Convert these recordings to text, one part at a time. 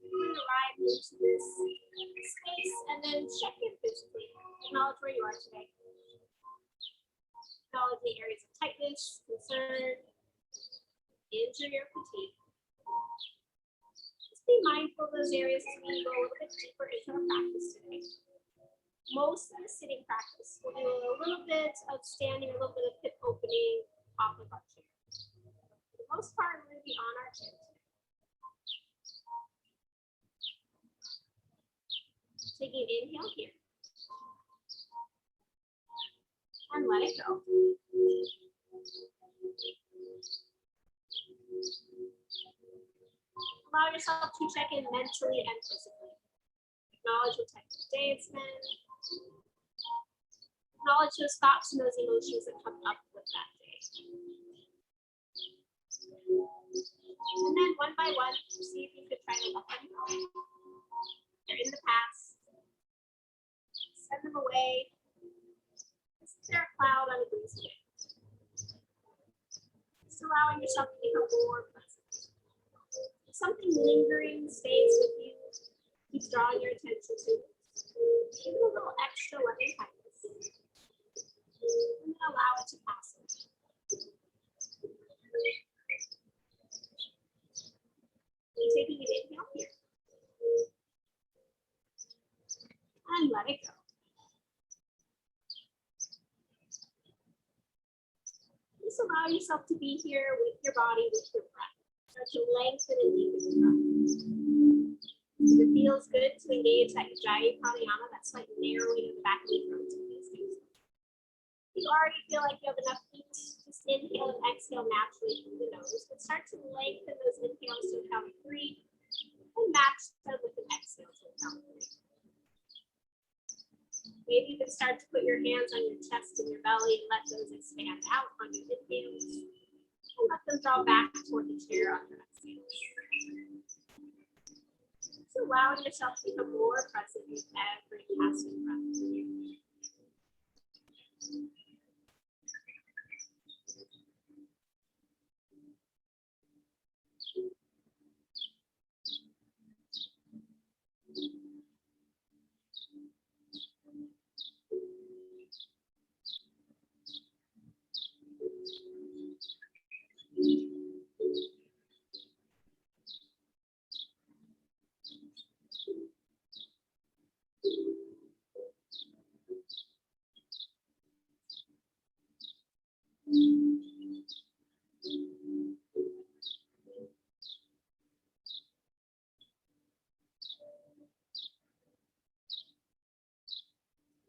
Really arrive into this space and then check in physically. Acknowledge where you are today. Acknowledge the areas of tightness, concern, injury, or fatigue. Just be mindful of those areas as we go a little bit deeper into our practice today. Most of the sitting practice, we'll do a little bit of standing, a little bit of hip opening off of our chair. For the most part, we're going to be on our chair today. Taking an inhale here. And let it go. Allow yourself to check in mentally and physically. Acknowledge what type of day it's been. Acknowledge those thoughts and those emotions that come up with that day. And then one by one, see if you could try to let them go. They're in the past. Send them away. Is there a cloud on a breezy day? Just allowing yourself to become more present. If something lingering stays with you, keeps drawing your attention to it, give it a little extra loving kindness. And then allow it to pass away. Taking an inhale here. And let it go. Just allow yourself to be here with your body, with your breath. Start to lengthen and deepen your breath. If it feels good to engage that Ujjayi Pranayama, that's like narrowing the back of the throat to these things. If you already feel like you have enough heat, just inhale and exhale naturally through the nose. But start to lengthen those inhales to count 3 and match them with an exhale to count 3. Maybe you can start to put your hands on your chest and your belly and let those expand out on your inhales. And let them draw back toward the chair on your exhales. So allowing yourself to become more present with every passing breath.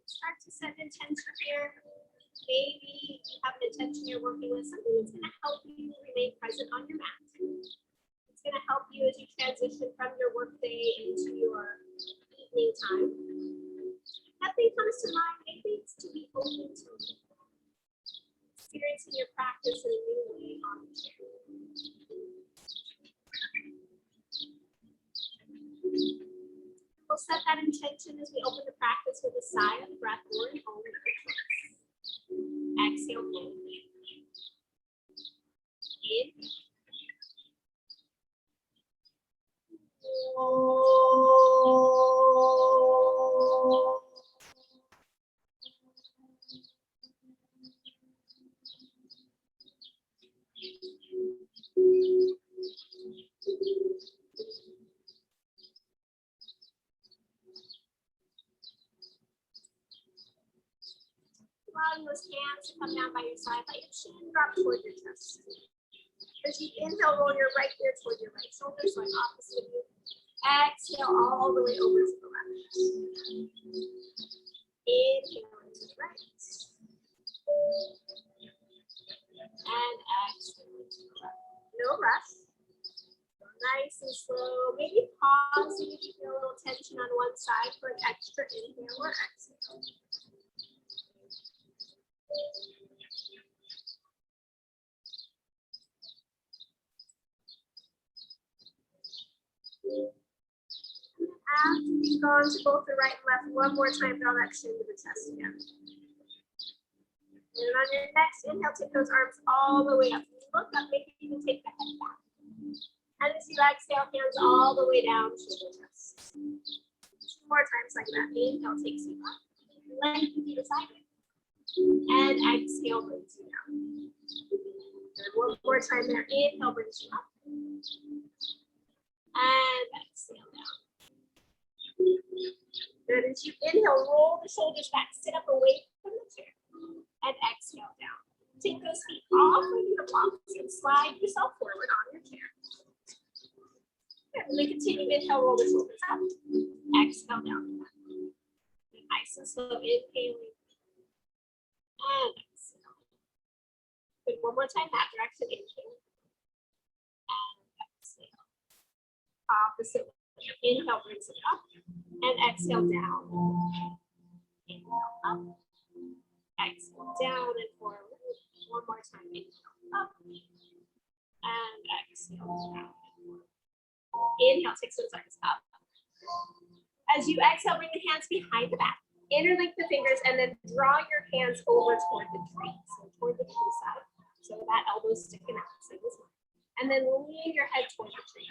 Start to set an intention here. Maybe you have an intention you're working with, something that's going to help you remain present on your mat. It's going to help you as you transition from your workday into your evening time. Nothing comes to mind. Maybe it's to be open to experiencing your practice in a new way on the chair. We'll set that intention as we open the practice with a sigh of breath or an om. Exhale fully. In. Allowing those hands to come down by your side, let your chin drop toward your chest. As you inhale, roll your right ear toward your right shoulder, so I'm opposite of you. Exhale all the way over to the left. Inhale into the right. And exhale into the left. No rush. Go nice and slow. Maybe pause if you feel a little tension on one side for an extra inhale or exhale. After you've gone to both the right and left, one more time, draw that chin to the chest again. And on your next inhale, take those arms all the way up. Look up, maybe you can take the head back. And as you exhale, hands all the way down, shoulder press. 2 more times like that. Inhale takes you up. Lengthen through the side. And exhale brings you down. Good. One more time there. Inhale brings you up. And exhale down. Good. As you inhale, roll the shoulders back. Sit up away from the chair. And exhale down. Take those feet off of your blocks and slide yourself forward on your chair. And then continue to inhale, roll the shoulders up. Exhale down. Nice and slow, inhaling. And exhale. Good, one more time, that direction, inhale. And exhale. Opposite way. Inhale brings it up. And exhale down. Inhale up. Exhale down and forward. One more time, inhale up. And exhale down. Inhale, take those arms up. As you exhale, bring the hands behind the back. Interlink the fingers and then draw your hands over toward the tree. So toward the tree side. So that elbow's sticking out. So this one. And then lean your head toward the tree.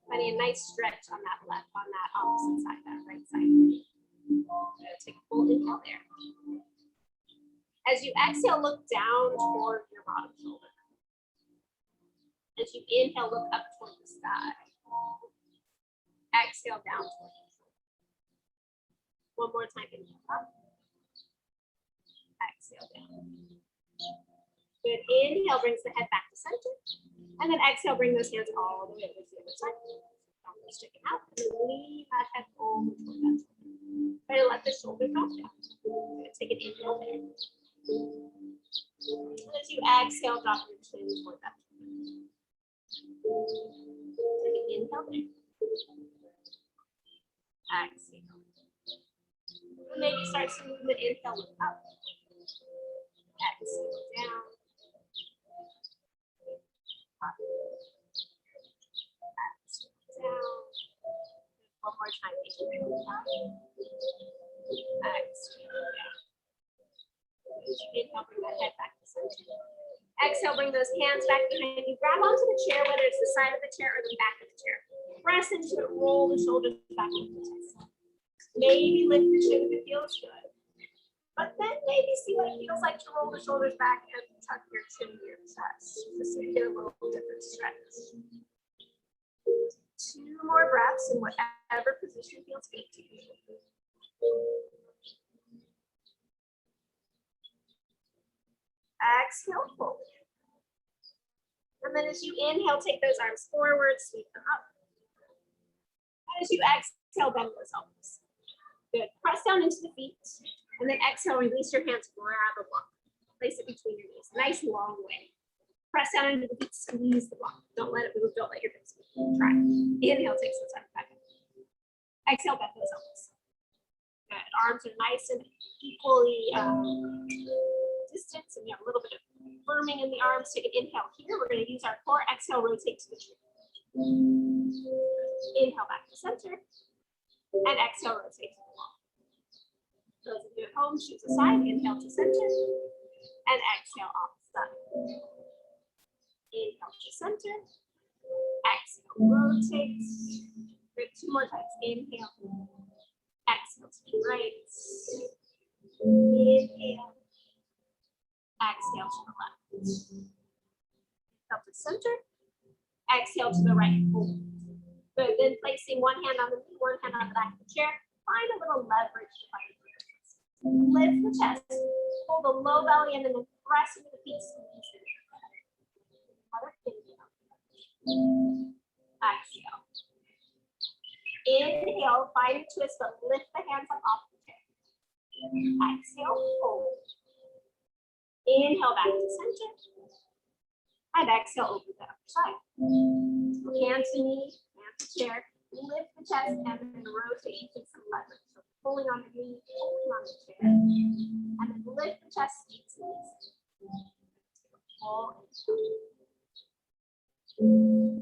Finding a nice stretch on that opposite side, that right side. Take a full inhale there. As you exhale, look down toward your bottom shoulder. As you inhale, look up toward the sky. Exhale down toward your shoulder. One more time, inhale up. Exhale down. Good. Inhale brings the head back to center. And then exhale, bring those hands all the way over to the other side. Elbows sticking out. And then lean that head over toward that shoulder. Try to let the shoulder drop down. Take an inhale there. And as you exhale, drop your chin toward that. Take an inhale there. Exhale. And maybe start to move the inhale, look up. Exhale down. Up. Exhale down. One more time. Inhale up. Exhale down. Inhale, bring that head back to center. Exhale, bring those hands back behind you. Grab onto the chair, whether it's the side of the chair or the back of the chair. Press into it, roll the shoulders back into the chest. Maybe lift the chin if it feels good. But then maybe see what it feels like to roll the shoulders back and tuck your chin to your chest. Just so you get a little different stretch. 2 more breaths in whatever position feels good to you. Exhale, forward. And then as you inhale, take those arms forward, sweep them up. As you exhale, bend those elbows. Good. Press down into the feet. And then exhale, release your hands, grab a block. Place it between your knees. Nice long way. Press down into the feet, squeeze the block. Don't let it move, don't let your hips move. Try. Inhale, take those arms back. Exhale, bend those elbows. Good. Arms are nice and equally distance, and you have a little bit of firming in the arms. Take an inhale here. We're going to use our core. Exhale, rotate to the tree. Inhale back to center. And exhale, rotate to the wall. Those of you at home, choose a side. Inhale to center. And exhale off the side. Inhale to center. Exhale, rotate. Good. 2 more times. Inhale. Exhale to the right. Inhale. Exhale to the left. Inhale to center. Exhale to the right. Good. Then placing one hand on the knee, one hand on the back of the chair. Find a little leverage to find your chest. Lift the chest. Hold the low belly and then press into the feet. Squeeze it. Exhale. Inhale. Find a twist, but lift the hands up off the chair. Exhale. Hold. Inhale back to center. And exhale, open the upper side. Hand to knee, hand to chair. Lift the chest and then rotate. Take some leverage. So pulling on the knee, pulling on the chair. And then lift the chest, feet to knees. Pull and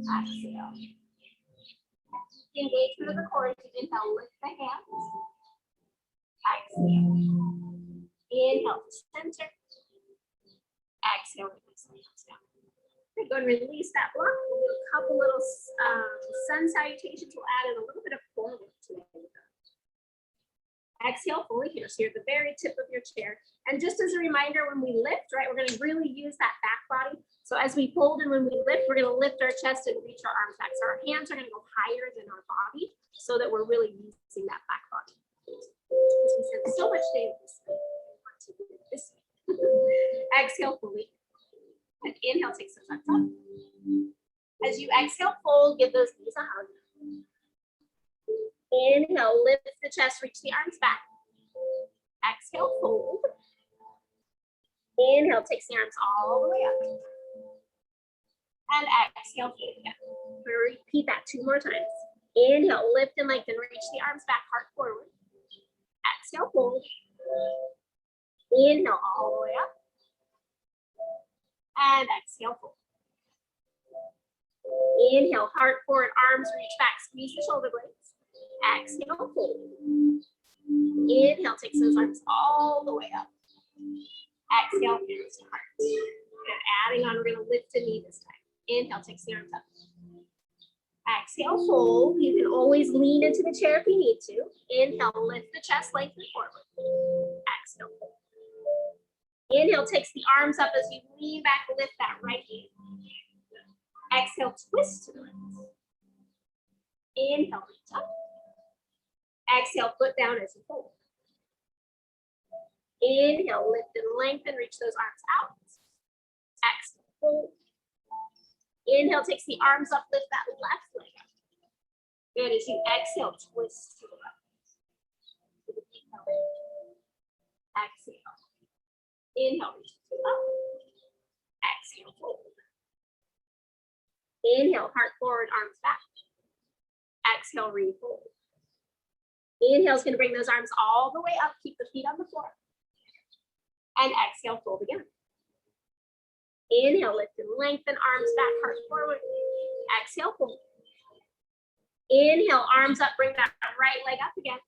exhale. Engagement of the core. Inhale, lift the hands. Exhale. Inhale to center. Exhale, release the hands down. Okay, go and release that block. We'll do a couple little sun salutations. We'll add in a little bit of forward today. Exhale fully here. So you're at the very tip of your chair. And just as a reminder, when we lift, right, we're going to really use that back body. So as we fold and when we lift, we're going to lift our chest and reach our arms back. So our hands are going to go higher than our body so that we're really using that back body. Because we spend so much day this way. This way. Exhale fully. And inhale, take some steps up. As you exhale, fold, give those knees a hug. Inhale, lift the chest, reach the arms back. Exhale, fold. Inhale, takes the arms all the way up. And exhale, fold again. We'll repeat that 2 more times. Inhale, lift and lengthen, reach the arms back, heart forward. Exhale, fold. Inhale, all the way up. And exhale, fold. Inhale, heart forward, arms reach back, squeeze the shoulder blades. Exhale, fold. Inhale, takes those arms all the way up. Exhale, hands to heart. And adding on, we're going to lift a knee this time. Inhale, takes the arms up. Exhale, fold. You can always lean into the chair if you need to. Inhale, lift the chest, lengthen forward. Exhale, fold. Inhale, takes the arms up as you lean back, lift that right knee. Exhale, twist to the right. Inhale, reach up. Exhale, foot down as you fold. Inhale, lift and lengthen, reach those arms out. Exhale, fold. Inhale, takes the arms up, lift that left leg up. Good, as you exhale, twist to the right. Exhale. Inhale, reach up. Exhale, fold. Inhale, heart forward, arms back. Exhale, refold. Inhale is going to bring those arms all the way up. Keep the feet on the floor. And exhale, fold again. Inhale, lift and lengthen, arms back, heart forward. Exhale, fold. Inhale, arms up, bring that right leg up again.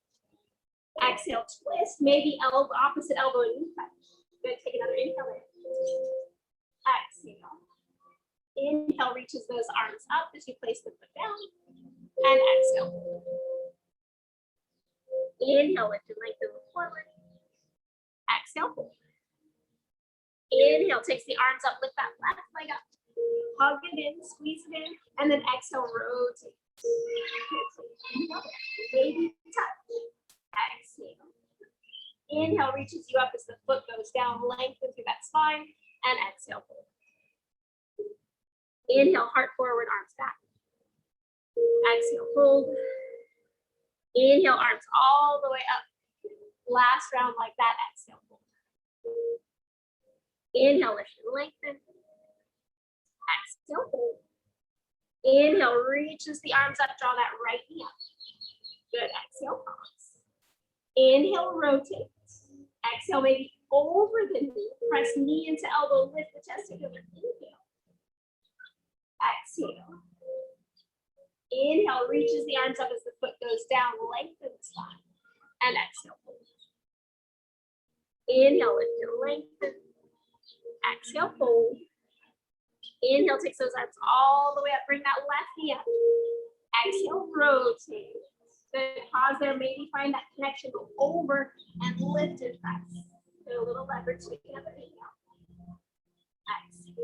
Exhale, twist, maybe elbow, opposite elbow and knee touch. Good, take another inhale in. Exhale. Inhale, reaches those arms up as you place the foot down. And exhale. Inhale, lift and lengthen, look forward. Exhale, fold. Inhale, takes the arms up, lift that left leg up. Hug it in, squeeze it in, and then exhale, rotate. Baby touch. Exhale. Inhale, reaches you up as the foot goes down, lengthen through that spine, and exhale, fold. Inhale, heart forward, arms back. Exhale, fold. Inhale, arms all the way up. Last round like that, exhale, fold. Inhale, lift and lengthen. Exhale, fold. Inhale, reaches the arms up, draw that right knee up. Good, exhale, pause. Inhale, rotate. Exhale, maybe over the knee. Press knee into elbow, lift the chest together. Inhale. Exhale. Inhale, reaches the arms up as the foot goes down, lengthen the spine. And exhale, fold. Inhale, lift and lengthen. Exhale, fold. Inhale, takes those arms all the way up. Bring that left knee up. Exhale, rotate. Good, pause there. Maybe find that connection. Go over and lift and press. Get a little leverage. Take another inhale. Exhale.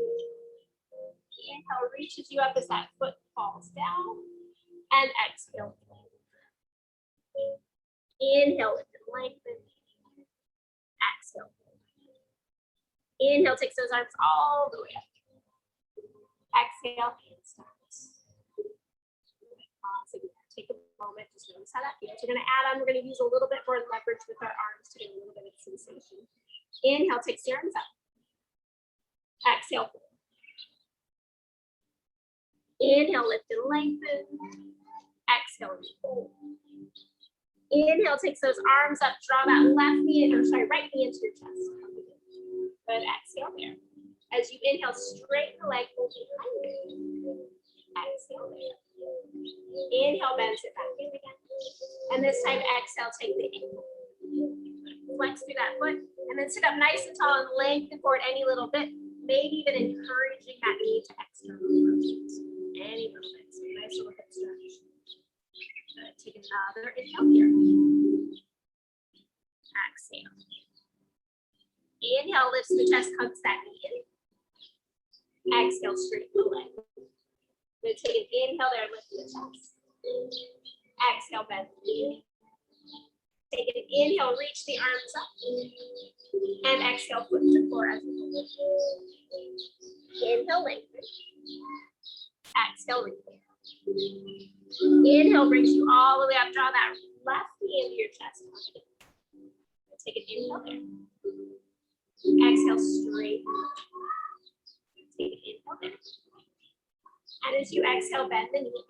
Inhale, reaches you up as that foot falls down. And exhale. Inhale, lift and lengthen. Exhale. Inhale, takes those arms all the way up. Exhale, hands down. Pause again. Take a moment, just notice how that feels. We're going to add on, we're going to use a little bit more leverage with our arms to get a little bit of sensation. Inhale, takes the arms up. Exhale. Inhale, lift and lengthen. Exhale, fold. Inhale, takes those arms up, draw that left knee, or sorry, right knee into your chest. Good, exhale there. As you inhale, straighten the leg, hold behind you. Exhale there. Inhale, bend, sit back in again. And this time, exhale, take the ankle. Flex through that foot, and then sit up nice and tall and lengthen forward any little bit, maybe even encouraging that knee to extend. rotate. Any little bit. So nice little hip stretch. Take another inhale here. Exhale. Inhale, lifts the chest, hugs that knee in. Exhale, straighten the leg. Then take an inhale there, lift the chest. Exhale, bend the knee. Take an inhale, reach the arms up. And exhale, foot to floor as you move. Inhale, lengthen. Exhale, repair. Inhale brings you all the way up. Draw that left knee into your chest. Take an inhale there. Exhale, straight. Take an inhale there. And as you exhale, bend the knee.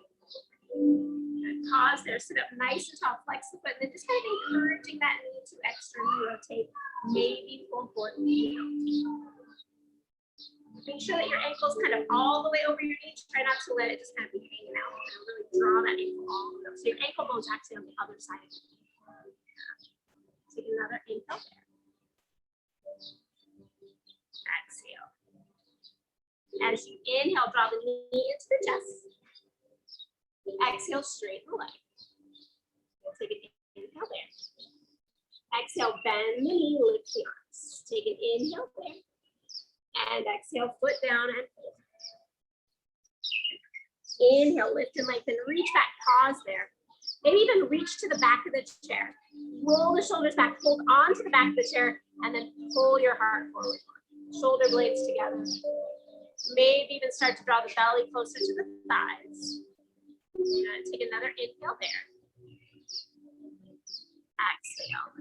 Good. Pause there, sit up nice and tall, flex the foot, and then just kind of encouraging that knee to externally rotate, maybe pull forward the knee out. Make sure that your ankle's kind of all the way over your knee. Try not to let it just kind of be hanging out. And really draw that ankle all the way up. So your ankle bone's actually on the other side of you. Take another inhale there. Exhale. As you inhale, draw the knee into the chest. Exhale, straighten the leg. Take an inhale there. Exhale, bend the knee, lift the arms. Take an inhale there. And exhale, foot down and hold. Inhale, lift and lengthen, reach back, pause there. Maybe even reach to the back of the chair. Roll the shoulders back, hold on to the back of the chair, and then pull your heart forward. Shoulder blades together. Maybe even start to draw the belly closer to the thighs. You're gonna take another inhale there. Exhale.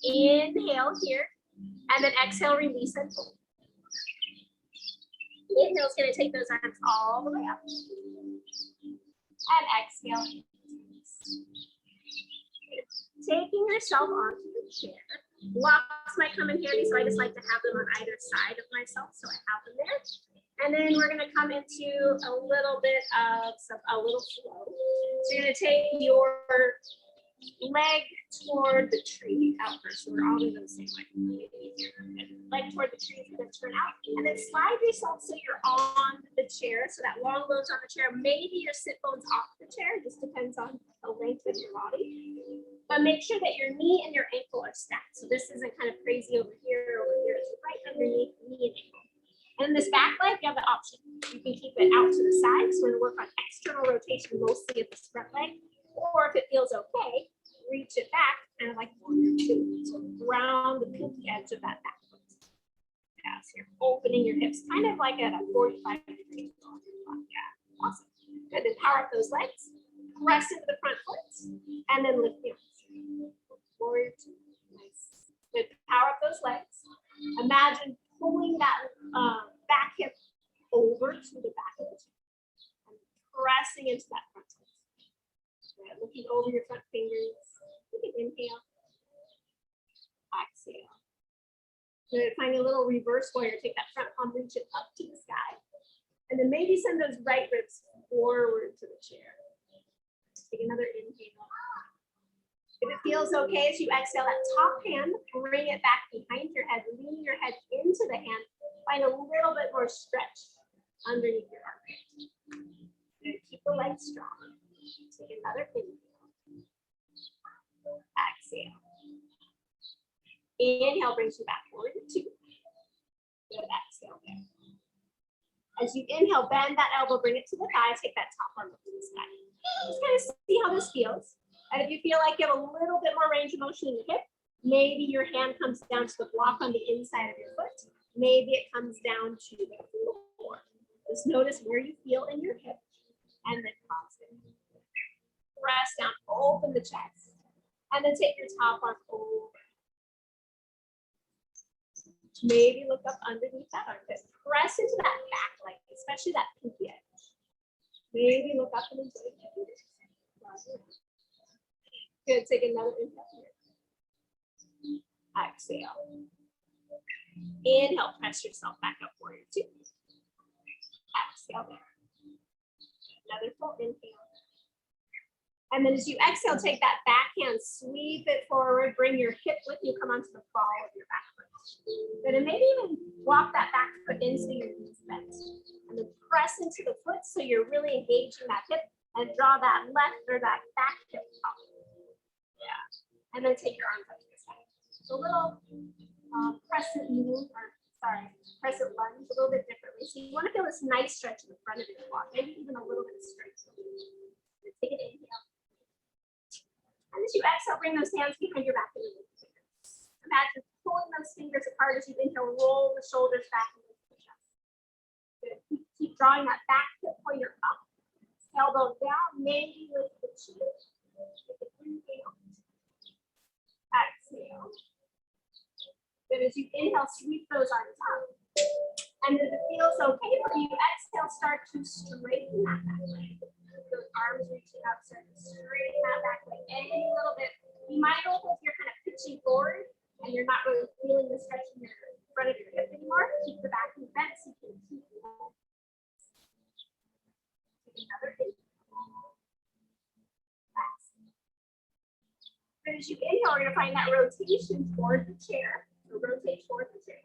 Inhale here. And then exhale, release and fold. Inhale is going to take those arms all the way up. And exhale. Taking yourself onto the chair. Blocks might come in handy, so I just like to have them on either side of myself. So I have them there. And then we're going to come into a little bit of a little flow. So you're going to take your leg toward the tree out first. So we're all doing the same way. Leg toward the tree, and then turn out. And then slide yourself so you're on the chair. So that long bone's on the chair. Maybe your sit bone's off the chair. Just depends on the length of your body. But make sure that your knee and your ankle are stacked. So this isn't kind of crazy over here or over here. It's right underneath knee and ankle. And this back leg, you have the option. You can keep it out to the side. So we're going to work on external rotation mostly of this front leg. Or if it feels okay, reach it back, kind of like warrior two. So round the pinky edge of that back foot. Yeah, so you're opening your hips, kind of like at a 45 degree angle. Yeah, awesome. Good, then power up those legs. Press into the front foot, and then lift the arms. Warrior two. Nice. Good, power up those legs. Imagine pulling that back hip over to the back of the chair. And pressing into that front foot. Right, looking over your front fingers. You can inhale. Exhale. You're going to find a little reverse warrior. Take that front palm, reach it up to the sky. And then maybe send those right ribs forward to the chair. Take another inhale. If it feels okay as you exhale, that top hand, bring it back behind your head. Lean your head into the hand. Find a little bit more stretch underneath your armpit. Keep the legs strong. Take another inhale. Exhale. Inhale brings you back forward to two. Good, exhale there. As you inhale, bend that elbow, bring it to the thigh, take that top arm up to the sky. Just kind of see how this feels. And if you feel like you have a little bit more range of motion in your hip, maybe your hand comes down to the block on the inside of your foot. Maybe it comes down to the floor. Just notice where you feel in your hip and then pause it. Press down, open the chest, and then take your top arm over. Maybe look up underneath that armpit. Press into that back leg, especially that pinky edge. Maybe look up and enjoy it. Good, take another inhale here. Exhale. Inhale, press yourself back up, warrior two. Exhale there. Another full inhale. And then as you exhale, take that back hand, sweep it forward, bring your hip with you, come onto the ball of your back foot. Good, and maybe even walk that back foot in so your knees bent. And then press into the foot so you're really engaging that hip and draw that left or that back hip up. Yeah. And then take your arms up to the side. So a little crescent move, or sorry, crescent lunge a little bit differently. So you want to feel this nice stretch in the front of your squat, maybe even a little bit of strength. Take an inhale. And as you exhale, bring those hands behind your back and your fingers. Imagine pulling those fingers apart as you inhale, roll the shoulders back and lift the chest. Good. Keep drawing that back hip pointer up. Elbow down, maybe lift the chin. Inhale. Exhale. Then as you inhale, sweep those arms up. And if it feels okay for you, exhale, start to straighten that back leg. Those arms reaching up, start to straighten that back leg any little bit. You might notice you're kind of pitching forward and you're not really feeling the stretch in your front of your hip anymore. Keep the back knee bent so you can keep it. Take another inhale. Then as you inhale, we're going to find that rotation toward the chair. So rotate toward the chair.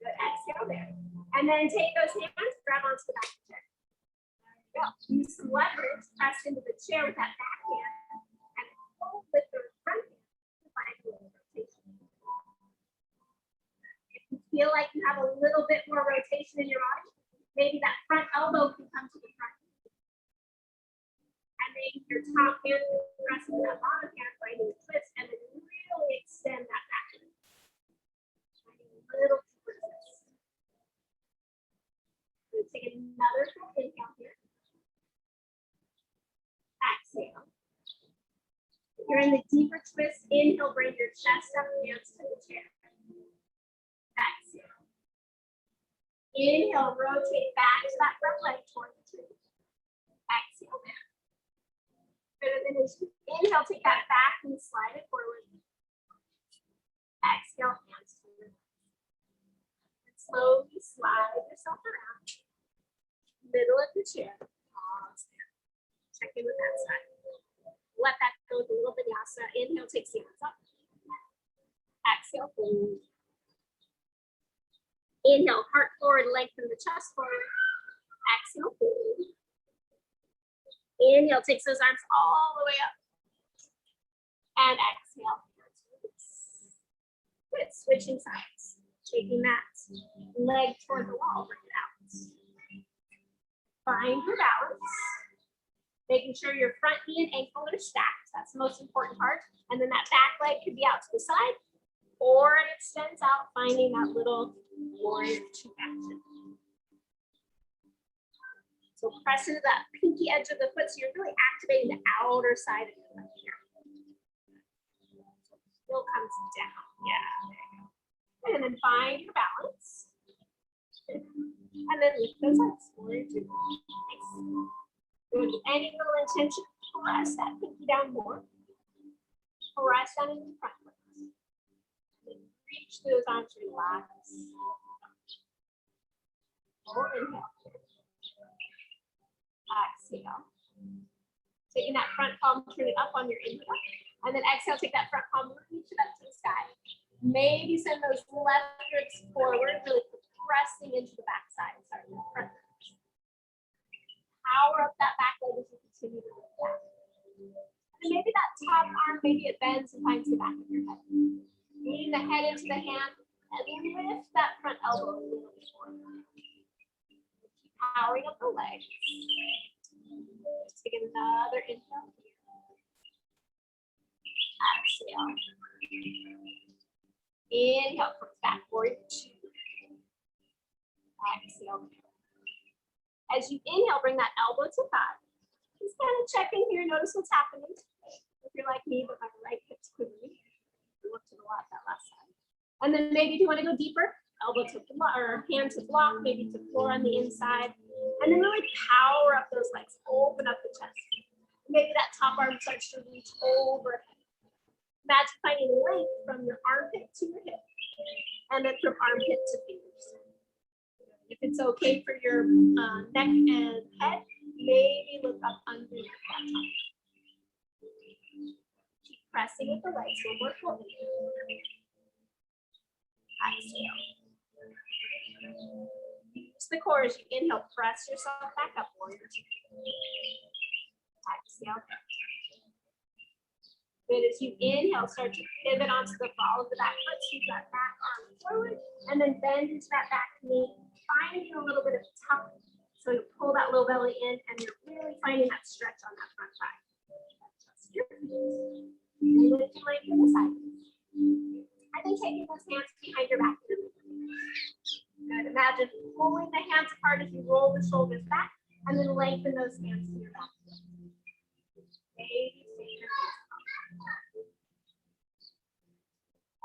Good. Exhale there. And then take those hands, grab onto the back of the chair. There you go. Use some leverage, press into the chair with that back hand, and pull with the front hand to find a little rotation. If you feel like you have a little bit more rotation in your body, maybe that front elbow can come to the front. And then your top hand press into that bottom hand, finding a twist, and then really extend that back leg. Little twist. Take another full inhale here. Exhale. If you're in the deeper twist, inhale, bring your chest up, hands to the chair. Exhale. Inhale, rotate back to that front leg toward the tree. Exhale there. Good, and then as you inhale, take that back and slide it forward. Exhale, hands to the right. And slowly slide yourself around. Middle of the chair. Pause there. Check in with that side. Let that go with a little vinyasa. Inhale, take the hands up. Exhale, hold. Inhale, heart forward, lengthen the chest forward. Exhale, hold. Inhale, takes those arms all the way up. And exhale. Good. Switching sides. Taking that leg toward the wall. Bring it out. Find your balance. Making sure your front knee and ankle are stacked. That's the most important part. And then that back leg could be out to the side or it extends out, finding that little warrior two action. So press into that pinky edge of the foot so you're really activating the outer side of your foot here. Still comes down. Yeah, there you go. And then find your balance. And then lift those arms. Warrior two. Nice. Good. Any little intention, press that pinky down more. Press down into the front legs. Reach those arms, relax. Or inhale. Exhale. Taking that front palm, turn it up on your inhale. And then exhale, take that front palm, reach it up to the sky. Maybe send those left ribs forward, really pressing into the back side. Sorry, the front ribs. Power up that back leg as you continue to lift that. And maybe that top arm, maybe it bends and finds the back of your head. Lean the head into the hand and lift that front elbow a little bit forward. Keep powering up the legs. Take another inhale here. Exhale. Inhale, come back forward. Exhale. As you inhale, bring that elbow to thigh. Just kind of check in here, notice what's happening. If you're like me, but my right hip's quivering. I looked at a lot that last time. And then maybe if you want to go deeper, elbow to block or hand to block, maybe to floor on the inside. And then really power up those legs, open up the chest. Maybe that top arm starts to reach overhead. Imagine finding length from your armpit to your hip, and then from armpit to fingers. If it's okay for your neck and head, maybe look up under your flat top. Keep pressing with the legs one more fully. Exhale. to the core as you inhale, press yourself back up, warrior two. Exhale. Good, as you inhale, start to pivot onto the ball of the back foot, sweep that back arm forward, and then bend into that back knee, finding a little bit of tuck. So you pull that low belly in, and you're really finding that stretch on that front thigh. Adjust your feet, and lift your leg to the side. And then taking those hands behind your back. Good, imagine pulling the hands apart as you roll the shoulders back, and then lengthen those hands to your back. Maybe stay your hands.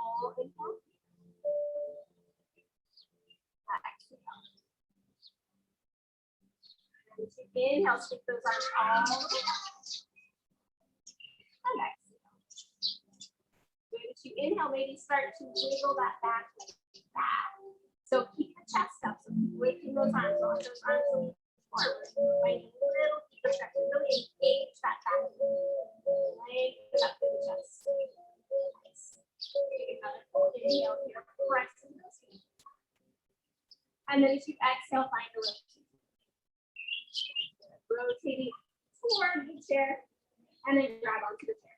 All inhale. Exhale. And as you inhale, sweep those arms all the way up. And exhale. Good. As you inhale, maybe start to wiggle that back leg back. So keep the chest up. So keep lifting those arms. All those arms moving forward. Find a little deeper stretch. Really engage that back. Lengthen up through the chest. Take another full inhale here, pressing those feet. And then as you exhale, find a rotation. Rotating toward the chair, and then grab onto the chair.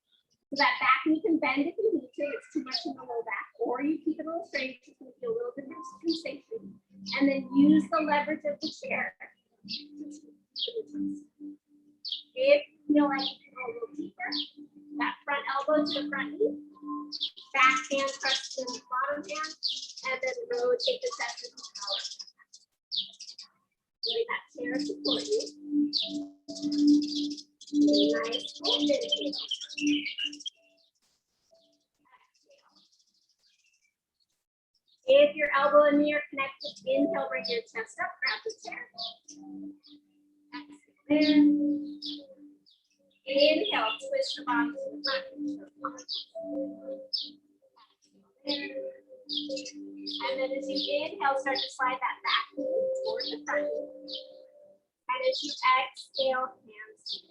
So that back knee can bend if you need to, it's too much in the low back, or you keep it a little straight, just to feel a little bit of sensation. And then use the leverage of the chair. If you feel like you can go a little deeper, that front elbow to the front knee. Back hand pressed to the bottom hand, and then rotate the chest and power. Let that chair support you. Nice full inhale. If your elbow and knee are connected, inhale, bring your chest up, grab the chair. Exhale. Inhale, twist the body to the front. And then as you inhale, start to slide that back knee toward the front. And as you exhale, hands.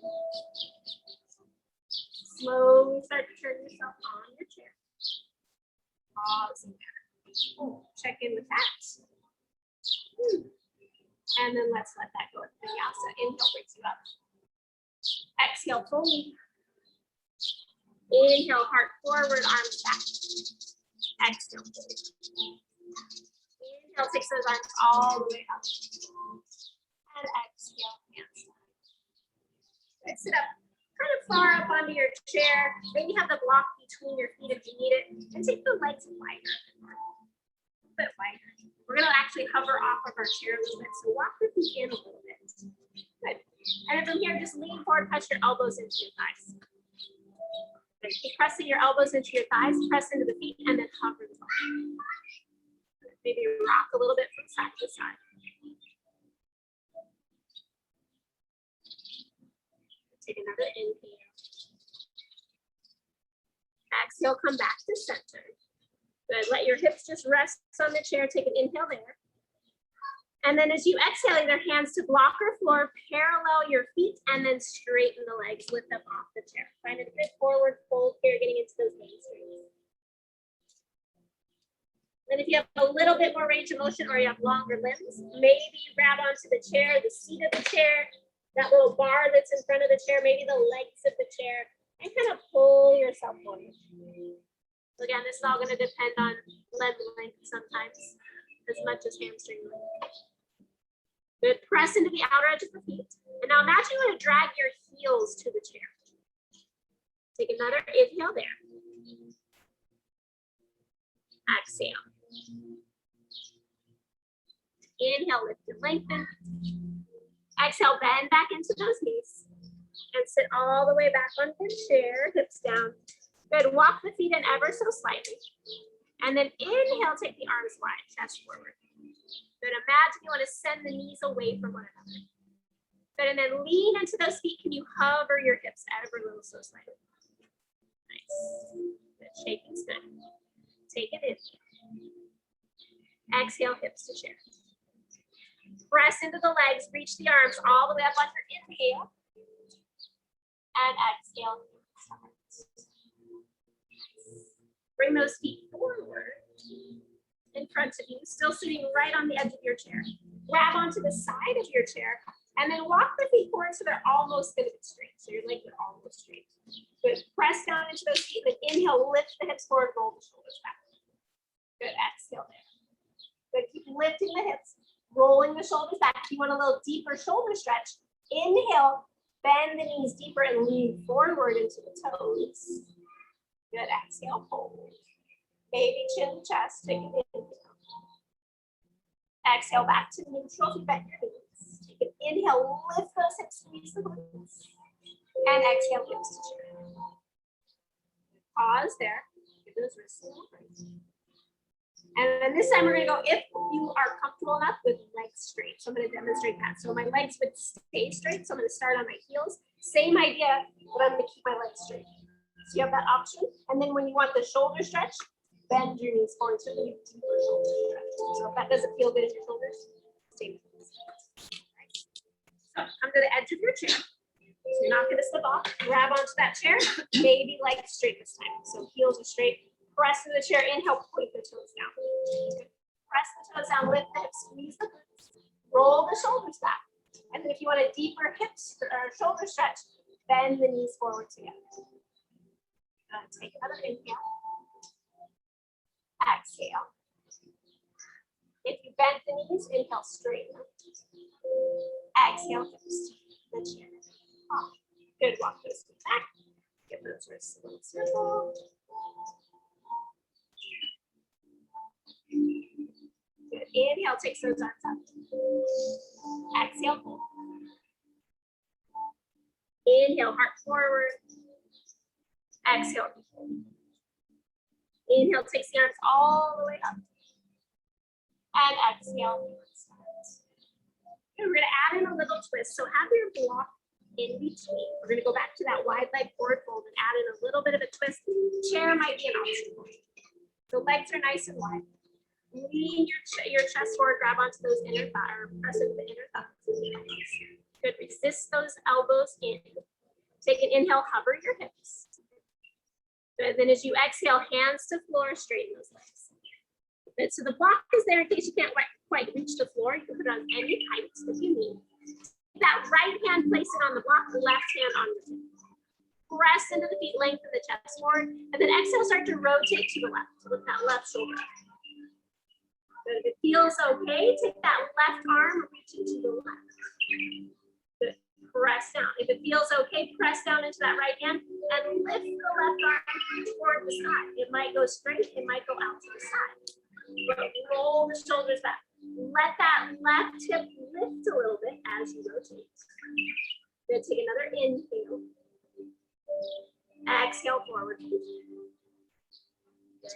Slowly start to turn yourself on your chair. Pause in there. Check in with that. And then let's let that go with vinyasa. Inhale brings you up. Exhale, fully. Inhale, heart forward, arms back. Exhale, fully. Inhale, takes those arms all the way up. And exhale, hands down. Good, sit up kind of far up onto your chair. Maybe have the block between your feet if you need it. And take the legs wider. A bit wider. We're going to actually hover off of our chair a little bit. So walk the feet in a little bit. Good. And then from here, just lean forward, press your elbows into your thighs. Good. Keep pressing your elbows into your thighs, press into the feet, and then hover the body. Maybe rock a little bit from side to side. Take another inhale. Exhale, come back to center. Good. Let your hips just rest on the chair. Take an inhale there. And then as you exhale, either hands to block or floor, parallel your feet, and then straighten the legs, lift them off the chair. Find a good forward fold here, getting into those hamstrings. Then if you have a little bit more range of motion or you have longer limbs, maybe you grab onto the chair, the seat of the chair, that little bar that's in front of the chair, maybe the legs of the chair, and kind of pull yourself forward. So again, this is all going to depend on leg length sometimes, as much as hamstring length. Good. Press into the outer edge of the feet. And now imagine you want to drag your heels to the chair. Take another inhale there. Exhale. Inhale, lift and lengthen. Exhale, bend back into those knees. And sit all the way back on the chair, hips down. Good. Walk the feet in ever so slightly. And then inhale, take the arms wide, chest forward. Good. Imagine you want to send the knees away from one another. Good. And then lean into those feet. Can you hover your hips ever a little so slightly? Nice. Good. Shaking's good. Take it in. Exhale, hips to chair. Press into the legs. Reach the arms all the way up on your inhale. And exhale. Bring those feet forward in front of you, still sitting right on the edge of your chair. grab onto the side of your chair, and then walk the feet forward so they're almost going to be straight. So your legs are almost straight. Good. Press down into those feet. Then inhale, lift the hips forward, roll the shoulders back. Good. Exhale there. Good. Keep lifting the hips, rolling the shoulders back. If you want a little deeper shoulder stretch, inhale, bend the knees deeper and lean forward into the toes. Good. Exhale, hold. Baby chin to chest. Take an inhale. Exhale back to neutral. You bend your knees. Take an inhale, lift those hips, squeeze the glutes. And exhale, hips to chair. Pause there. Give those wrists a little break. And then this time we're going to go, if you are comfortable enough, with legs straight. So I'm going to demonstrate that. So my legs would stay straight. So I'm going to start on my heels. Same idea, but I'm going to keep my legs straight. So you have that option. And then when you want the shoulder stretch, bend your knees forward so you have deeper shoulder stretch. So if that doesn't feel good in your shoulders, stay with this. So come to the edge of your chair. So you're not going to slip off. Grab onto that chair. Maybe legs straight this time. So heels are straight. Press into the chair. Inhale, point the toes down. Press the toes down, lift the hips, squeeze the glutes. Roll the shoulders back. And then if you want a deeper hips or shoulder stretch, bend the knees forward together. Take another inhale. Exhale. If you bend the knees, inhale, straighten. Exhale, hips to the chair. Oh, good. Walk those feet back. Give those wrists a little circle. Good. Inhale, takes those arms up. Exhale, pull. Inhale, heart forward. Exhale. Inhale, takes the arms all the way up. And exhale. And we're going to add in a little twist. So have your block in between. We're going to go back to that wide leg forward fold and add in a little bit of a twist. Chair might be an option. The legs are nice and wide. Lean your chest forward, grab onto those inner thighs, or press into the inner thighs. Good. Resist those elbows in. Take an inhale, hover your hips. Good. Then as you exhale, hands to floor, straighten those legs. Good. So the block is there in case you can't quite reach the floor. You can put it on any height if you need. That right hand, place it on the block, the left hand on your hip. Press into the feet, lengthen the chest forward, and then exhale, start to rotate to the left. So lift that left shoulder up. Good. If it feels okay, take that left arm, reach it to the left. Good. Press down. If it feels okay, press down into that right hand and lift the left arm toward the sky. It might go straight, it might go out to the side. But roll the shoulders back. Let that left hip lift a little bit as you rotate. Good. Take another inhale. Exhale, forward. Good.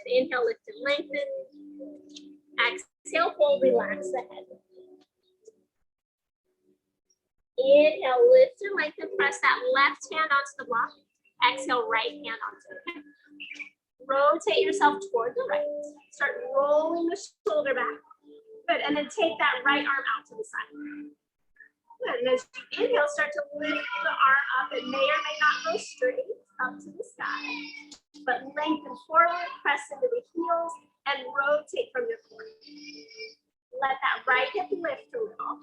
Inhale, lift and lengthen. Exhale, fold, relax the head. Inhale, lift and lengthen. Press that left hand onto the block. Exhale, right hand onto the hip. Rotate yourself toward the right. Start rolling the shoulder back. Good. And then take that right arm out to the side. Good. And as you inhale, start to lift the arm up. It may or may not go straight up to the sky, but lengthen forward, press into the heels, and rotate from your core. Let that right hip lift a little.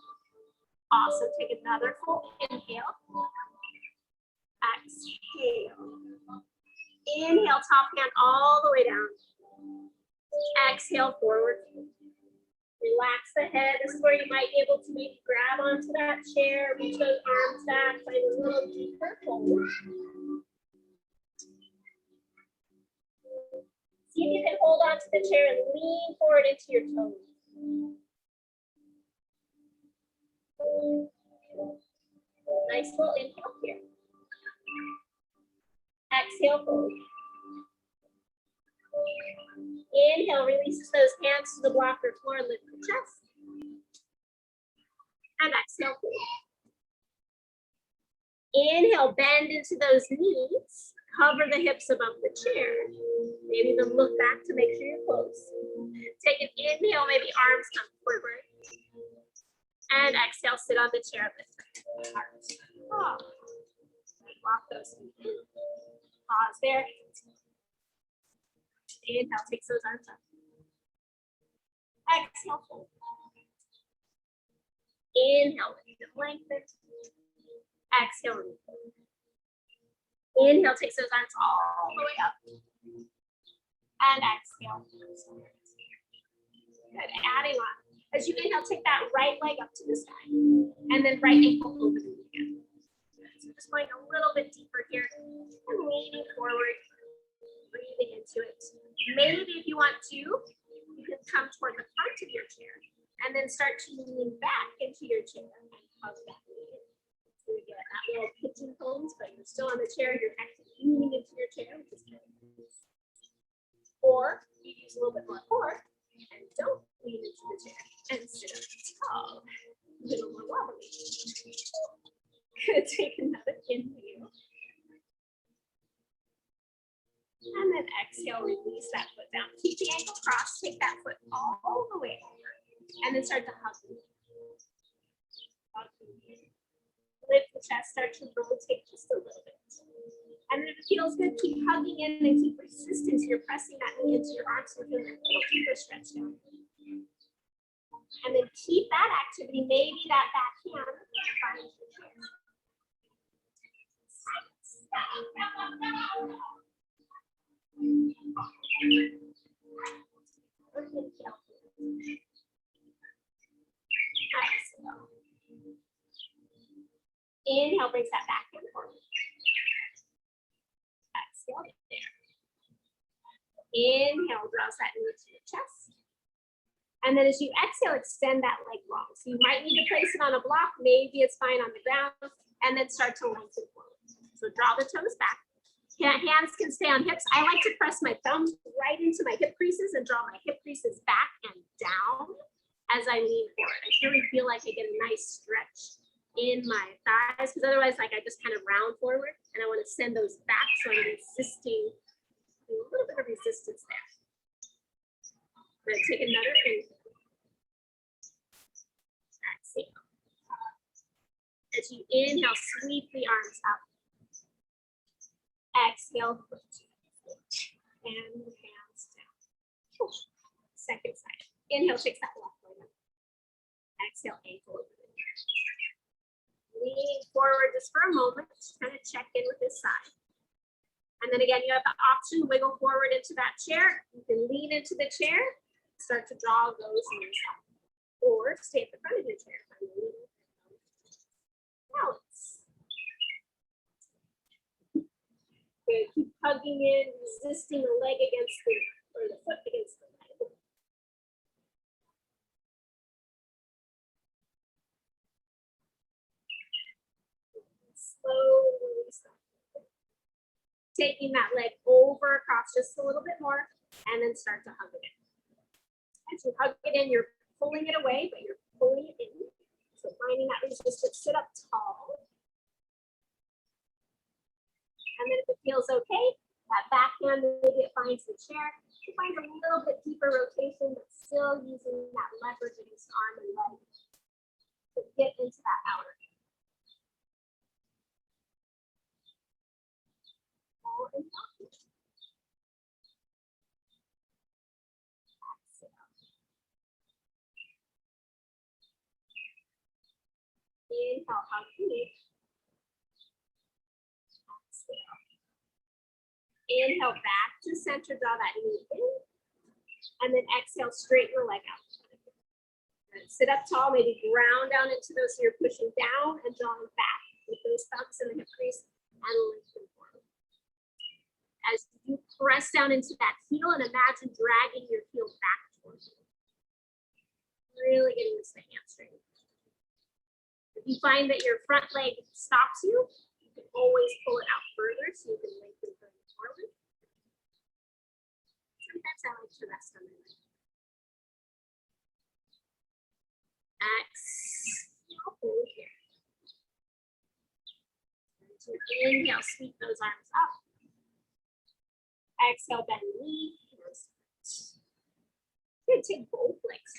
Also, take another full inhale. Exhale. Inhale, top hand all the way down. Exhale, forward. Relax the head. This is where you might be able to maybe grab onto that chair, reach those arms back, find a little deeper fold. See if you can hold onto the chair and lean forward into your toes. Nice little inhale here. Exhale, fold. Inhale, releases those hands to the blocker floor, lift the chest. And exhale, fold. Inhale, bend into those knees. Cover the hips above the chair. Maybe even look back to make sure you're close. Take an inhale, maybe arms come forward. And exhale, sit on the chair, lift the arms. Oh. Walk those feet in. Pause there. Inhale, takes those arms up. Exhale, fold. Inhale, lengthen. Exhale, release. Inhale, takes those arms all the way up. And exhale. Good, adding on. As you inhale, take that right leg up to the sky. And then right ankle over the knee again. So just going a little bit deeper here. And leaning forward. Breathing into it. Maybe if you want to, you can come toward the front of your chair. And then start to lean back into your chair. And hug that knee. So you get that little pigeon pose, but you're still on the chair. You're actually leaning into your chair, which is good. Or you use a little bit more core and don't lean into the chair and sit up tall. A little more wobbly. Good. Take another inhale. And then exhale, release that foot down. Keep the ankle crossed. Take that foot all the way over. And then start to hug. Lift the chest, start to rotate just a little bit. And then if it feels good, keep hugging in and keep resistance. You're pressing that knee into your arms so you're feeling a little deeper stretch down. And then keep that activity. Maybe that back hand finds the chair. Exhale. Inhale, brings that back and forward. Exhale there. Inhale, draws that knee to the chest. And then as you exhale, extend that leg long. So you might need to place it on a block. Maybe it's fine on the ground. And then start to lengthen forward. So draw the toes back. Hands can stay on hips. I like to press my thumbs right into my hip creases and draw my hip creases back and down as I lean forward. I really feel like I get a nice stretch in my thighs, because otherwise, like, I just kind of round forward, and I want to send those back, so I'm resisting, a little bit of resistance there. I'm going to take another inhale. Exhale. As you inhale, sweep the arms up. Exhale, foot and hands down. Second side. Inhale, takes that left leg up. Exhale, ankle over the knee. Leaning forward just for a moment, just kind of check in with this side. And then again, you have the option, wiggle forward into that chair. You can lean into the chair, start to draw those knees up. Or stay at the front of your chair. Balance. Okay, keep hugging in, resisting the leg against the, or the foot against the leg. Slowly stop. Taking that leg over across just a little bit more, and then start to hug it in. As you hug it in, you're pulling it away, but you're pulling it in. So finding that resistance, sit up tall. And then if it feels okay, that back hand, maybe it finds the chair. You find a little bit deeper rotation, but still using that leverage against arm and leg to get into that outer. Inhale, hug the knee. Exhale. Inhale, back to center, draw that knee in. And then exhale, straighten the leg out. And sit up tall, maybe ground down into those, so you're pushing down and drawing back with those thumbs in the hip crease and lengthen forward. As you press down into that heel and imagine dragging your heel back towards you. Really getting this to hamstring. If you find that your front leg stops you, you can always pull it out further so you can lengthen further forward. Sometimes I like to rest on my leg. Exhale, hold here. So inhale, sweep those arms up. Exhale, bend the knee. Good, take both legs.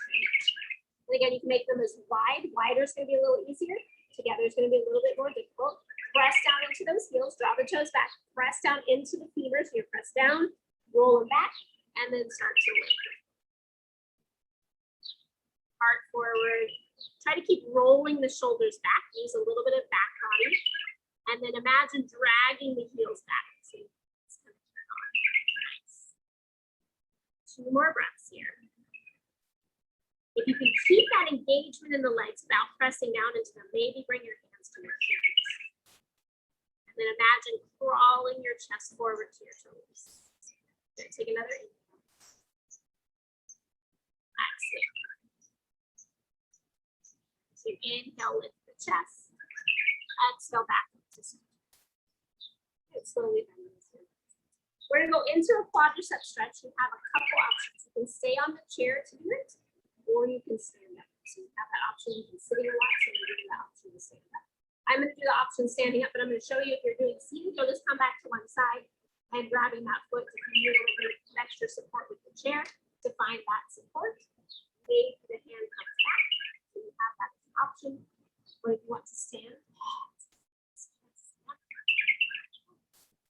And again, you can make them as wide. Wider is going to be a little easier. Together is going to be a little bit more difficult. Press down into those heels. Draw the toes back. Press down into the femurs. You press down, roll them back, and then start to lift. Heart forward. Try to keep rolling the shoulders back. Use a little bit of back body. And then imagine dragging the heels back. So it's gonna turn on. Nice. 2 more breaths here. If you can keep that engagement in the legs without pressing down into them, maybe bring your hands to your ears. And then imagine crawling your chest forward to your toes. Good. Take another inhale. Exhale. So inhale, lift the chest. Exhale, back up to center. Good. Slowly bend those hips. We're going to go into a quadricep stretch. You have a couple options. You can stay on the chair to do it, or you can stand up. So you have that option. You can sit in a lot, so you're doing the option to stand up. I'm going to do the option standing up, but I'm going to show you if you're doing seated, you'll just come back to one side and grabbing that foot if you need a little bit of extra support with the chair to find that support. Maybe the hand comes back. So you have that option. Or if you want to stand,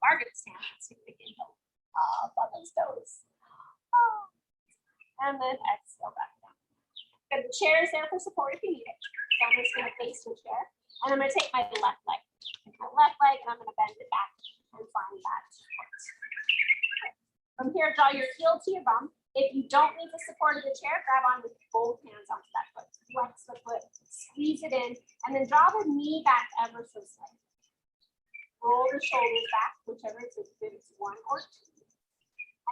are going to stand. So you can go up on those toes. And then exhale back down. Good. The chair is there for support if you need it. So I'm just going to face the chair. And I'm going to take my left leg. Take my left leg and I'm going to bend it back and find that support. From here, draw your heel to your bum. If you don't need the support of the chair, grab on with both hands onto that foot. Flex the foot, squeeze it in, and then draw the knee back ever so slightly. Roll the shoulders back, whichever is as good as 1 or 2.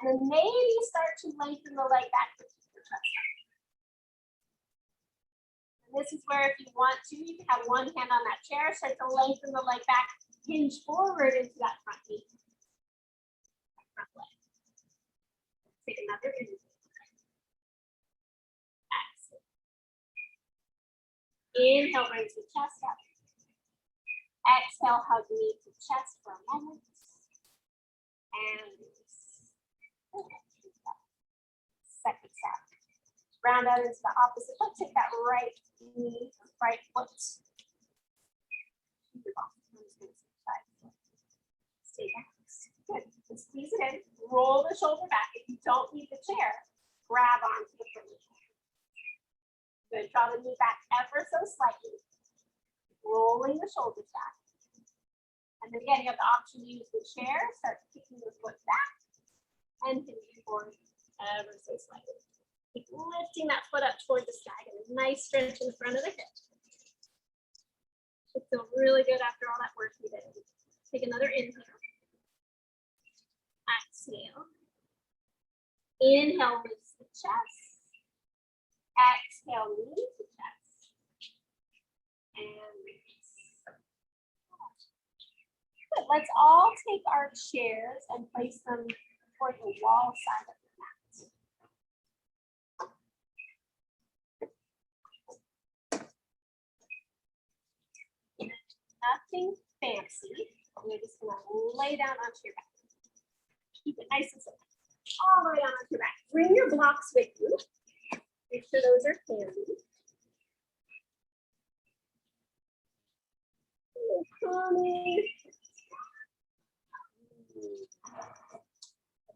And then maybe start to lengthen the leg back to keep your chest up. And this is where if you want to, you can have one hand on that chair, start to lengthen the leg back, hinge forward into that front knee. That front leg. Take another inhale. Exhale. Inhale, brings the chest up. Exhale, hug knee to chest for a moment. And second side. Round out into the opposite foot. Take that right knee, right foot. Stay back. Good. And squeeze it in. Roll the shoulder back. If you don't need the chair, grab onto the furniture. Good. Draw the knee back ever so slightly. Rolling the shoulders back. And then again, you have the option to use the chair. Start kicking the foot back and hinging forward ever so slightly. Keep lifting that foot up toward the sky. Get a nice stretch in the front of the hip. Should feel really good after all that work you did. Take another inhale. Exhale. Inhale, lifts the chest. Exhale, knees the chest. And release. Good. Let's all take our chairs and place them toward the wall side of the mat. Nothing fancy. You're just going to lay down onto your back. Keep it nice and simple. All the way down onto your back. Bring your blocks with you. Make sure those are handy.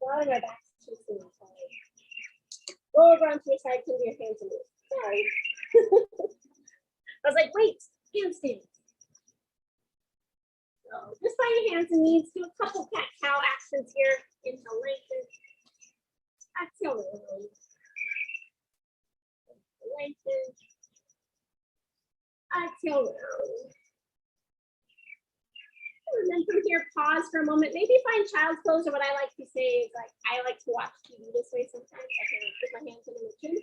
Bottom of my back is too soon. Roll over onto your side, come to your hands and knees. Sorry. I was like, wait, handstand. So just by your hands and knees, do a couple cat-cow actions here. Inhale, lengthen. Exhale, release. Lengthen. Exhale, release. And then from here, pause for a moment. Maybe find child's pose, or what I like to say is like, I like to watch TV this way sometimes. I can put my hands in the chin.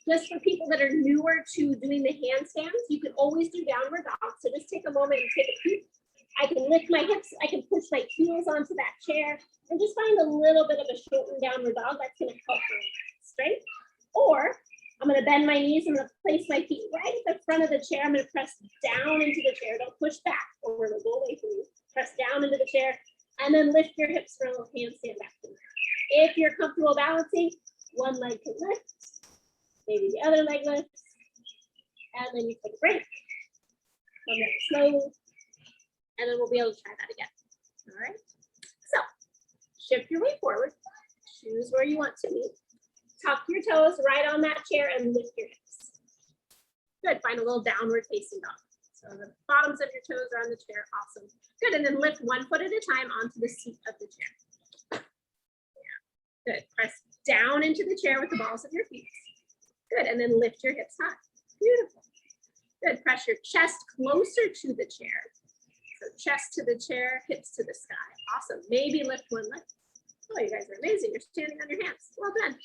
Just for people that are newer to doing the handstands, you can always do downward dog. So just take a moment and take a peek. I can lift my hips, I can push my heels onto that chair, and just find a little bit of a shortened downward dog. That's going to help my strength. Or I'm going to bend my knees. I'm going to place my feet right at the front of the chair. I'm going to press down into the chair. Don't push back, or we're going to go away from you. Press down into the chair, and then lift your hips for a little handstand back. If you're comfortable balancing, one leg can lift, maybe the other leg lifts, and then you take a break. Come down slowly, and then we'll be able to try that again. All right. So shift your weight forward. Choose where you want to be. Tuck your toes right on that chair and lift your hips. Good, find a little downward facing dog. So the bottoms of your toes are on the chair, awesome. Good, and then lift one foot at a time onto the seat of the chair. Yeah. Good, press down into the chair with the balls of your feet. Good, and then lift your hips high. Beautiful. Good, press your chest closer to the chair. So chest to the chair, hips to the sky. Awesome, maybe lift one leg. Oh, you guys are amazing, you're standing on your hands. Well done.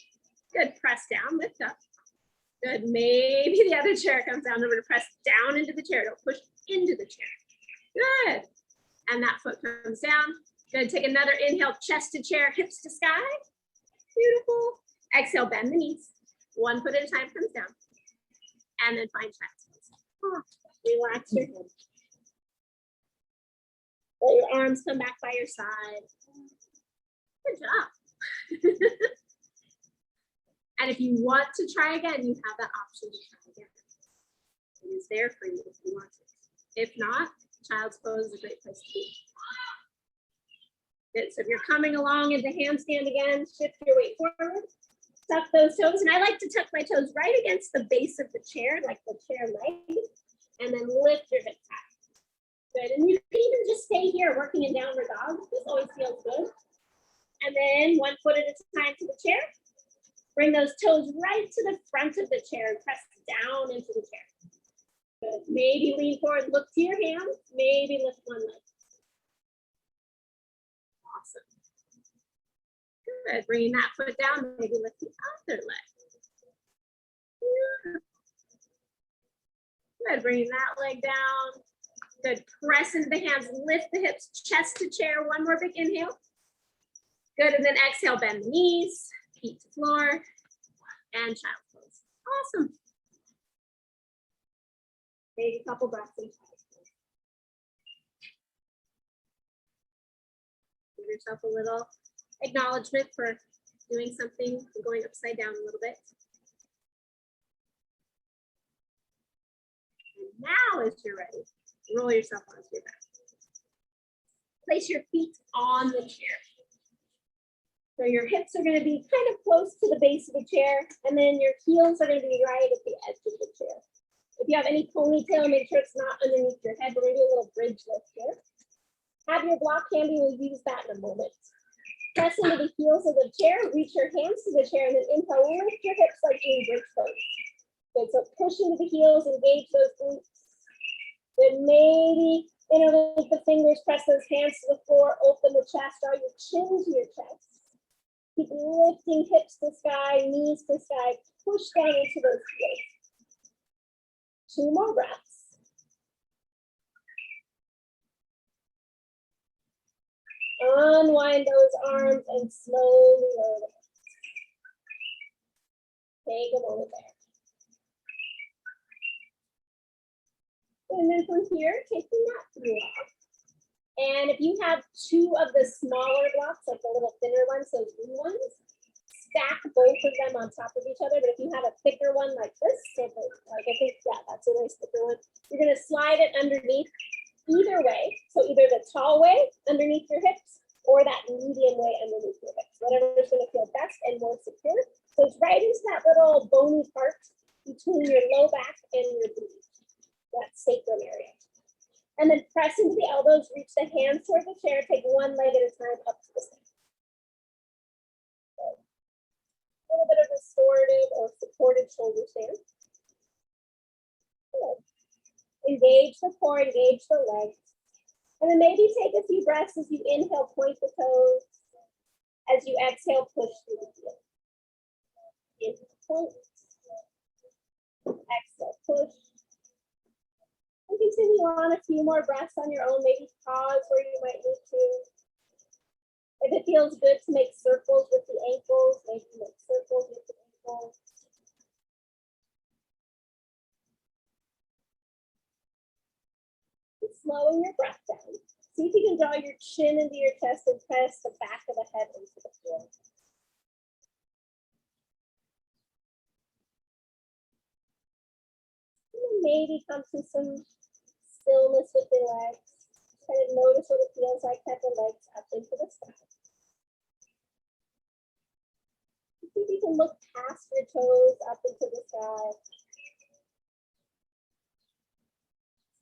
Good, press down, lift up. Good, maybe the other chair comes down. Remember to press down into the chair, don't push into the chair. Good, and that foot comes down. Good, take another inhale, chest to chair, hips to sky. Beautiful. Exhale, bend the knees. One foot at a time comes down. And then find chest. Relax your head. Let your arms come back by your side. Good job. And if you want to try again, you have that option to try again. It is there for you if you want to. If not, child's pose is a great place to be. Good. So if you're coming along into handstand again, shift your weight forward, tuck those toes. And I like to tuck my toes right against the base of the chair, like the chair leg, and then lift your hips high. Good. And you can even just stay here working in downward dog. This always feels good. And then one foot at a time to the chair. Bring those toes right to the front of the chair and press down into the chair. Good. Maybe lean forward, look to your hands, maybe lift one leg. Awesome. Good. Bringing that foot down, maybe lift the other leg. Good. Bringing that leg down. Good. Press into the hands, lift the hips, chest to chair. One more big inhale. Good. And then exhale, bend the knees, feet to floor, and child pose. Awesome. Take a couple breaths in. Give yourself a little acknowledgement for doing something and going upside down a little bit. And now, as you're ready, roll yourself onto your back. Place your feet on the chair. So your hips are going to be kind of close to the base of the chair, and then your heels are going to be right at the edge of the chair. If you have any ponytail, make sure it's not underneath your head. We're going to do a little bridge lift here. Have your block handy, we'll use that in a moment. Press into the heels of the chair, reach your hands to the chair, and then inhale, lift your hips like doing bridge pose. Good, so push into the heels, engage those glutes. Then maybe interlink the fingers, press those hands to the floor, open the chest, draw your chin to your chest. Keep lifting hips to sky, knees to sky, push down into those heels. 2 more breaths. Unwind those arms and slowly lower them. Take a moment there. And then from here, take the mat through off. And if you have 2 of the smaller blocks, like the little thinner ones, those blue ones, stack both of them on top of each other. But if you have a thicker one like this, so like I think, yeah, that's a nice thicker one, you're going to slide it underneath either way. So either the tall way underneath your hips or that medium way underneath your hips, whatever is going to feel best and more secure. So it's right into that little bony part between your low back and your booty, that sacrum area. And then press into the elbows, reach the hands toward the chair, take one leg at a time up to the side. A little bit of restorative or supported shoulder stand. Good. Engage the core, engage the legs. And then maybe take a few breaths as you inhale, point the toes. As you exhale, push through the heel. Inhale, point. Exhale, push. And continue on a few more breaths on your own. Maybe pause where you might need to. If it feels good to make circles with the ankles, maybe make circles with the ankles. And slowing your breath down. See if you can draw your chin into your chest and press the back of the head into the floor. And maybe come to some stillness with your legs. Kind of notice what it feels like to have the legs up into the sky. See if you can look past your toes up into the sky.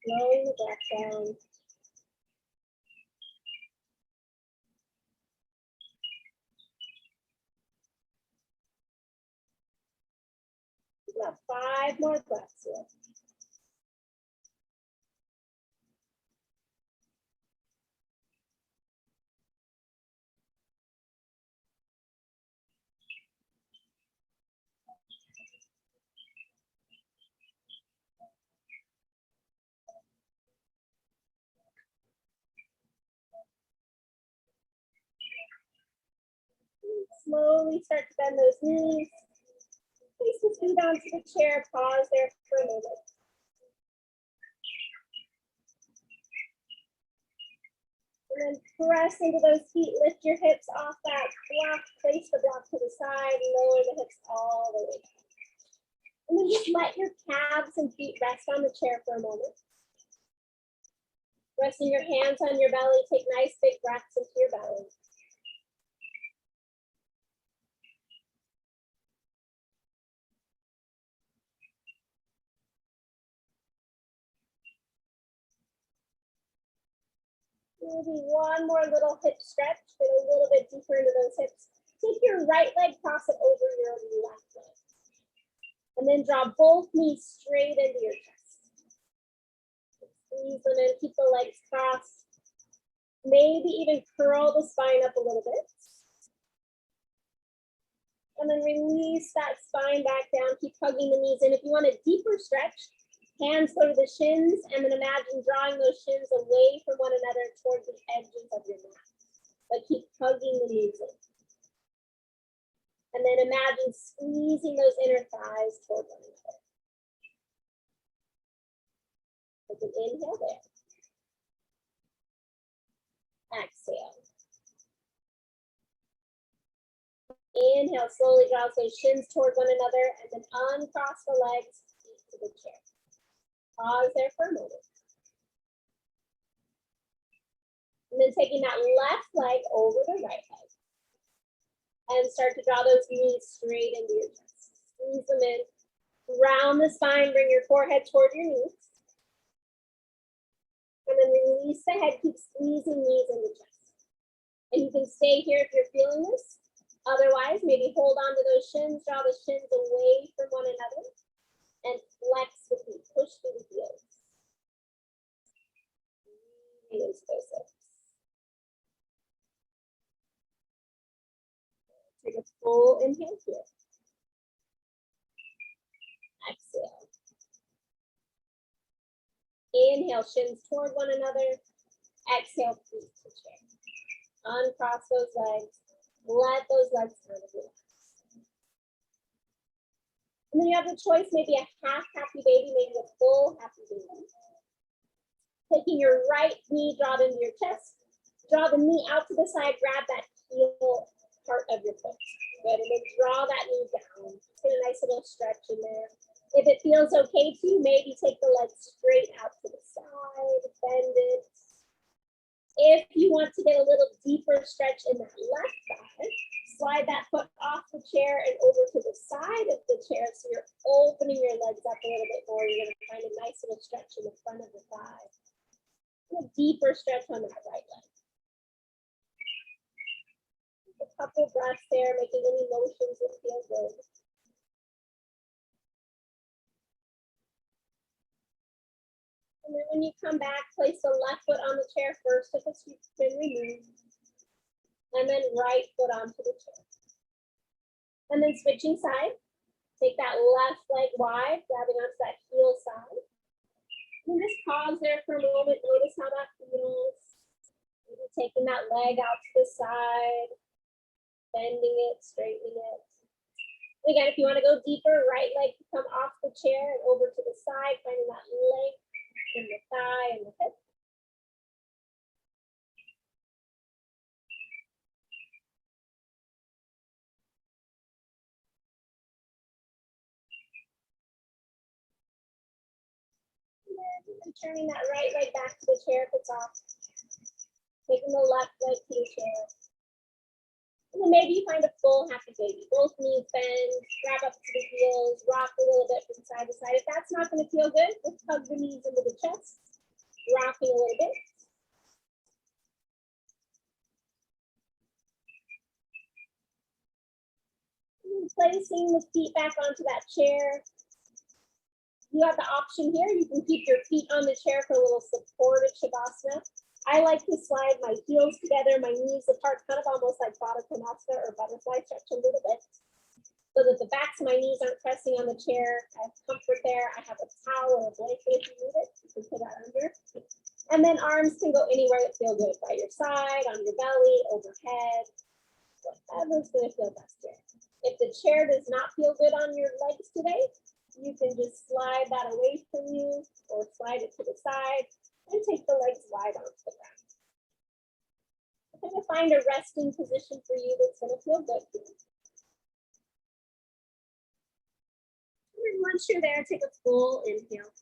Slowing the breath down. About 5 more breaths here. Slowly start to bend those knees. Place the feet onto the chair. Pause there for a moment. And then press into those feet. Lift your hips off that block. Place the block to the side. Lower the hips all the way down. And then just let your calves and feet rest on the chair for a moment. Resting your hands on your belly. Take nice big breaths into your belly. Maybe one more little hip stretch. Get a little bit deeper into those hips. Take your right leg, cross it over your left leg. And then draw both knees straight into your chest. Squeeze them in, keep the legs crossed. Maybe even curl the spine up a little bit. And then release that spine back down. Keep hugging the knees in. If you want a deeper stretch, hands go to the shins, and then imagine drawing those shins away from one another towards the edges of your mat. But keep hugging the knees in. And then imagine squeezing those inner thighs toward one another. Take an inhale there. Exhale. Inhale, slowly draw those shins toward one another, and then uncross the legs, feet to the chair. Pause there for a moment. And then taking that left leg over the right leg. And start to draw those knees straight into your chest. Squeeze them in. Round the spine, bring your forehead toward your knees. And then release the head, keep squeezing knees into chest. And you can stay here if you're feeling this. Otherwise, maybe hold on to those shins, draw the shins away from one another, and flex the feet, push through the heels. Into those hips. Take a full inhale here. Exhale. Inhale, shins toward one another. Exhale, feet to chair. Uncross those legs. Let those legs kind of relax. And then you have the choice, maybe a half happy baby, maybe a full happy baby. Taking your right knee, draw it into your chest. Draw the knee out to the side, grab that heel part of your foot. Good, and then draw that knee down. Get a nice little stretch in there. If it feels okay to you, maybe take the leg straight out to the side, bend it. If you want to get a little deeper stretch in that left thigh, slide that foot off the chair and over to the side of the chair so you're opening your legs up a little bit more. You're going to find a nice little stretch in the front of the thigh. A deeper stretch on that right leg. A couple breaths there, making any motions that feel good. And then when you come back, place the left foot on the chair first if it's been removed. And then right foot onto the chair. And then switching side. Take that left leg wide, grabbing onto that heel side. And just pause there for a moment. Notice how that feels. Maybe taking that leg out to the side, bending it, straightening it. Again, if you want to go deeper, right leg can come off the chair and over to the side, finding that leg in the thigh and the hip. And turning that right leg back to the chair if it's off. Taking the left leg to the chair. And then maybe you find a full happy baby. Both knees bend, grab up to the heels, rock a little bit from side to side. If that's not going to feel good, just hug the knees into the chest. rocking a little bit. Placing the feet back onto that chair. You have the option here. You can keep your feet on the chair for a little supported Shavasana. I like to slide my heels together, my knees apart, kind of almost like Baddha Konasana or butterfly stretch a little bit, so that the backs of my knees aren't pressing on the chair. I have comfort there. I have a towel or a blanket if you need it. You can put that under. And then arms can go anywhere that feel good, by your side, on your belly, overhead, whatever's gonna feel best here. If the chair does not feel good on your legs today, you can just slide that away from you or slide it to the side and take the legs wide onto the ground. Kind of find a resting position for you that's gonna feel good for you. And then once you're there, take a full inhale.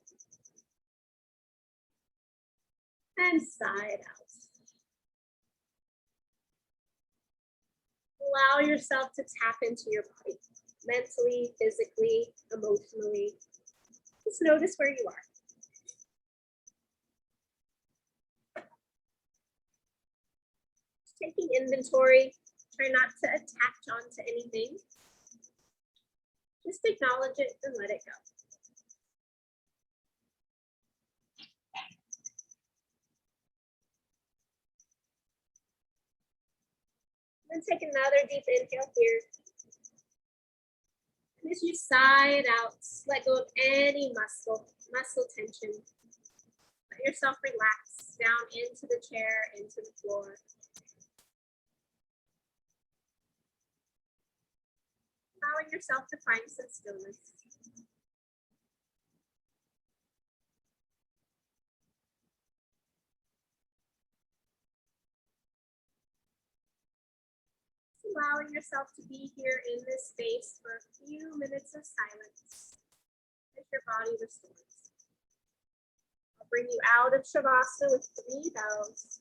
And sigh it out. Allow yourself to tap into your body, mentally, physically, emotionally. Just notice where you are. Taking inventory, try not to attach onto anything. Just acknowledge it and let it go. Then take another deep inhale here. And as you sigh it out, let go of any muscle tension. Let yourself relax down into the chair, into the floor. Allowing yourself to find some stillness. Allowing yourself to be here in this space for a few minutes of silence as your body restores. I'll bring you out of Shavasana with 3 bows.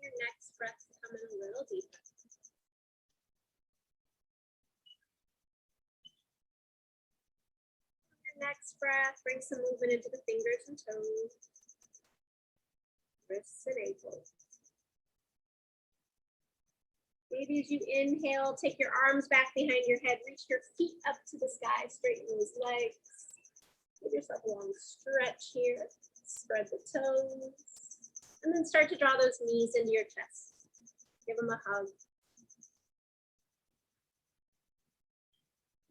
your next breath to come in a little deeper. Your next breath, bring some movement into the fingers and toes, wrists and ankles. Maybe as you inhale, take your arms back behind your head, reach your feet up to the sky, straighten those legs. Give yourself a long stretch here. Spread the toes. And then start to draw those knees into your chest. Give them a hug.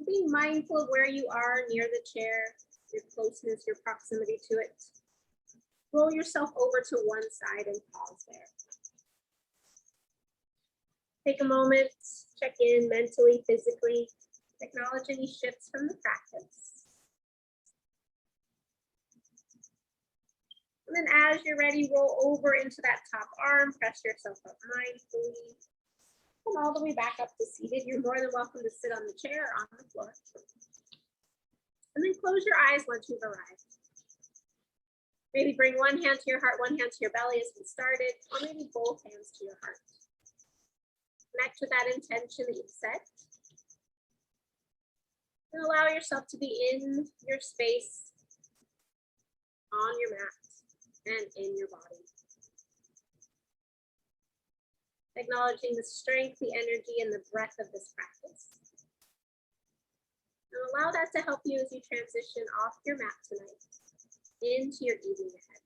Being mindful of where you are near the chair, your closeness, your proximity to it. Roll yourself over to one side and pause there. Take a moment, check in mentally, physically, acknowledge any shifts from the practice. And then as you're ready, roll over into that top arm, press yourself up mindfully. Come all the way back up to seated. You're more than welcome to sit on the chair or on the floor. And then close your eyes once you've arrived. Maybe bring one hand to your heart, one hand to your belly as we started, or maybe both hands to your heart. Connect with that intention that you've set. And allow yourself to be in your space, on your mat, and in your body. Acknowledging the strength, the energy, and the breadth of this practice. And allow that to help you as you transition off your mat tonight into your evening ahead.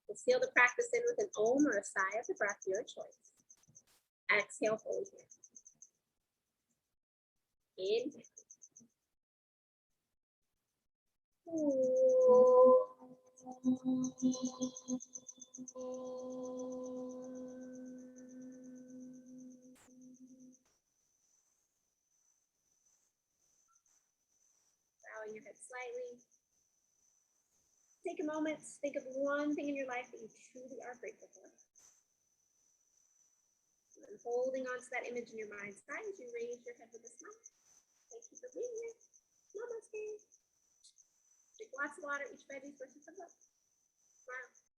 We'll seal the practice in with an om or a sigh of the breath, your choice. Exhale fully here. Inhale. Bowing your head slightly. Take a moment, think of one thing in your life that you truly are grateful for. And holding on to that image in your mind's eye as you raise your head with a smile. Thank you for being here. Namaste. Drink lots of water, each by these verses of love. Smile.